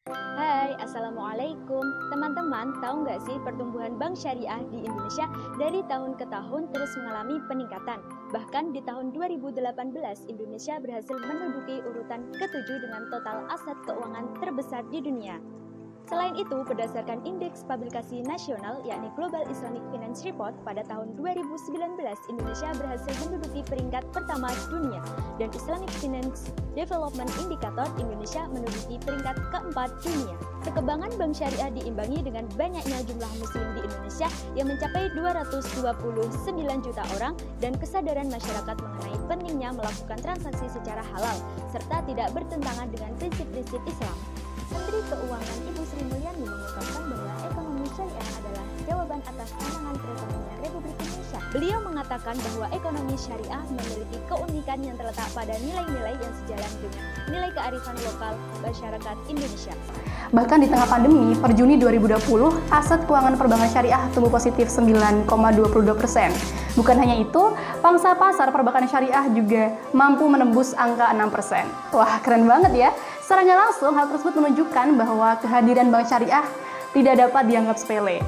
Hai, Assalamualaikum. Teman-teman, tahu nggak sih pertumbuhan bank syariah di Indonesia dari tahun ke tahun terus mengalami peningkatan. Bahkan di tahun 2018, Indonesia berhasil menduduki urutan ke-7 dengan total aset keuangan terbesar di dunia. Selain itu, berdasarkan Indeks Publikasi Nasional yakni Global Islamic Finance Report pada tahun 2019, Indonesia berhasil menduduki peringkat pertama dunia dan Islamic Finance Development Indicator Indonesia menduduki peringkat keempat dunia. Perkembangan bank syariah diimbangi dengan banyaknya jumlah muslim di Indonesia yang mencapai 229 juta orang dan kesadaran masyarakat mengenai pentingnya melakukan transaksi secara halal serta tidak bertentangan dengan prinsip-prinsip Islam. Menteri Keuangan Ibu Sri Mulyani mengungkapkan bahwa ekonomi syariah adalah jawaban atas tantangan perekonomian Republik Indonesia. Beliau mengatakan bahwa ekonomi syariah memiliki keunikan yang terletak pada nilai-nilai yang sejalan dengan nilai kearifan lokal masyarakat Indonesia. Bahkan di tengah pandemi, per Juni 2020, aset keuangan perbankan syariah tumbuh positif 9,22%. Bukan hanya itu, pangsa pasar perbankan syariah juga mampu menembus angka 6%. Wah, keren banget ya! Secara nggak langsung, hal tersebut menunjukkan bahwa kehadiran bank syariah tidak dapat dianggap sepele.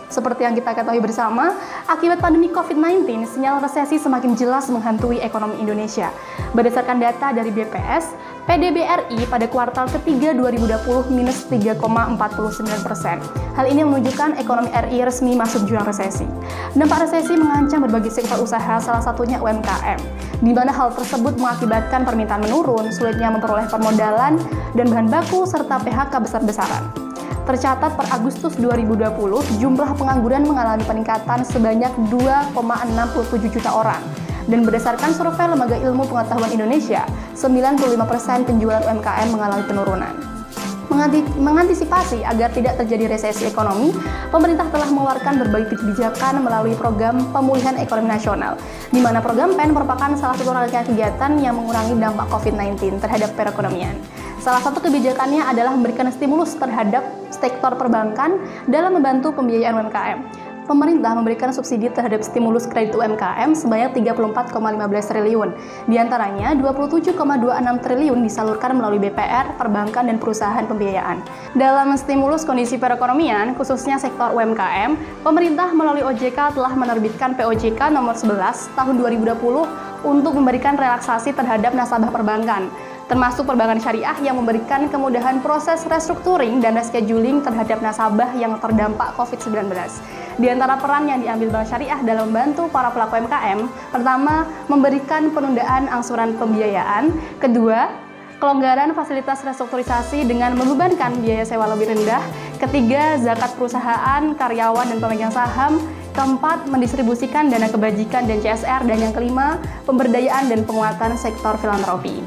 Seperti yang kita ketahui bersama, akibat pandemi COVID-19, sinyal resesi semakin jelas menghantui ekonomi Indonesia. Berdasarkan data dari BPS, PDB RI pada kuartal ketiga 2020 minus 3,49%. Hal ini menunjukkan ekonomi RI resmi masuk jurang resesi. Dampak resesi mengancam berbagai sektor usaha, salah satunya UMKM, di mana hal tersebut mengakibatkan permintaan menurun, sulitnya memperoleh permodalan dan bahan baku, serta PHK besar-besaran. Tercatat per Agustus 2020, jumlah pengangguran mengalami peningkatan sebanyak 2,67 juta orang. Dan berdasarkan survei Lembaga Ilmu Pengetahuan Indonesia, 95% penjualan UMKM mengalami penurunan. Mengantisipasi agar tidak terjadi resesi ekonomi, pemerintah telah mengeluarkan berbagai kebijakan melalui program pemulihan ekonomi nasional, di mana program PEN merupakan salah satu rangkaian kegiatan yang mengurangi dampak COVID-19 terhadap perekonomian. Salah satu kebijakannya adalah memberikan stimulus terhadap sektor perbankan dalam membantu pembiayaan UMKM. Pemerintah memberikan subsidi terhadap stimulus kredit UMKM sebanyak 34,15 triliun. Di antaranya, 27,26 triliun disalurkan melalui BPR, perbankan, dan perusahaan pembiayaan. Dalam stimulus kondisi perekonomian, khususnya sektor UMKM, pemerintah melalui OJK telah menerbitkan POJK nomor 11 tahun 2020 untuk memberikan relaksasi terhadap nasabah perbankan, termasuk perbankan syariah yang memberikan kemudahan proses restructuring dan rescheduling terhadap nasabah yang terdampak COVID-19. Di antara peran yang diambil bank syariah dalam membantu para pelaku UMKM, pertama, memberikan penundaan angsuran pembiayaan, kedua, kelonggaran fasilitas restrukturisasi dengan membebankan biaya sewa lebih rendah, ketiga, zakat perusahaan, karyawan, dan pemegang saham, keempat, mendistribusikan dana kebajikan dan CSR, dan yang kelima, pemberdayaan dan penguatan sektor filantropi.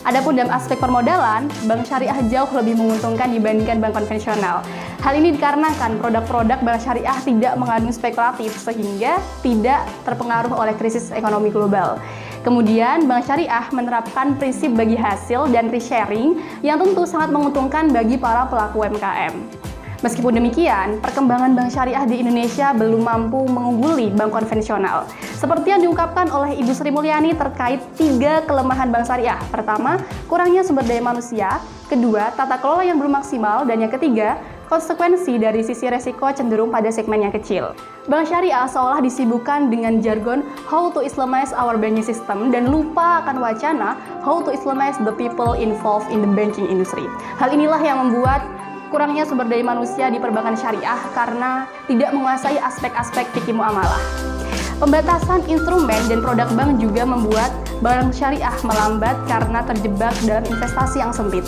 Adapun dalam aspek permodalan, bank syariah jauh lebih menguntungkan dibandingkan bank konvensional. Hal ini dikarenakan produk-produk bank syariah tidak mengandung spekulatif sehingga tidak terpengaruh oleh krisis ekonomi global. Kemudian, bank syariah menerapkan prinsip bagi hasil dan risk sharing yang tentu sangat menguntungkan bagi para pelaku UMKM. Meskipun demikian, perkembangan bank syariah di Indonesia belum mampu mengungguli bank konvensional. Seperti yang diungkapkan oleh Ibu Sri Mulyani terkait 3 kelemahan bank syariah. Pertama, kurangnya sumber daya manusia. Kedua, tata kelola yang belum maksimal. Dan yang ketiga, konsekuensi dari sisi resiko cenderung pada segmen yang kecil. Bank syariah seolah disibukkan dengan jargon how to Islamize our banking system dan lupa akan wacana how to Islamize the people involved in the banking industry. Hal inilah yang membuat kurangnya sumber daya manusia di perbankan syariah karena tidak menguasai aspek-aspek fikih muamalah. Pembatasan instrumen dan produk bank juga membuat bank syariah melambat karena terjebak dalam investasi yang sempit.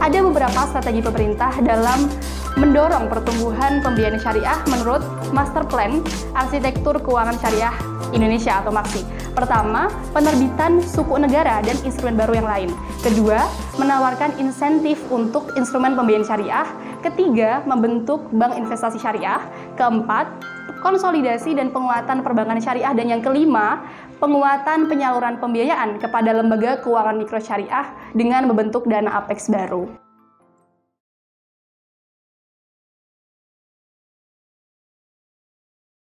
Ada beberapa strategi pemerintah dalam mendorong pertumbuhan pembiayaan syariah menurut Master Plan Arsitektur Keuangan Syariah Indonesia atau MAKSI. Pertama, penerbitan suku negara dan instrumen baru yang lain. Kedua, menawarkan insentif untuk instrumen pembiayaan syariah. Ketiga, membentuk bank investasi syariah. Keempat, konsolidasi dan penguatan perbankan syariah. Dan yang kelima, penguatan penyaluran pembiayaan kepada lembaga keuangan mikro syariah dengan membentuk dana Apex baru.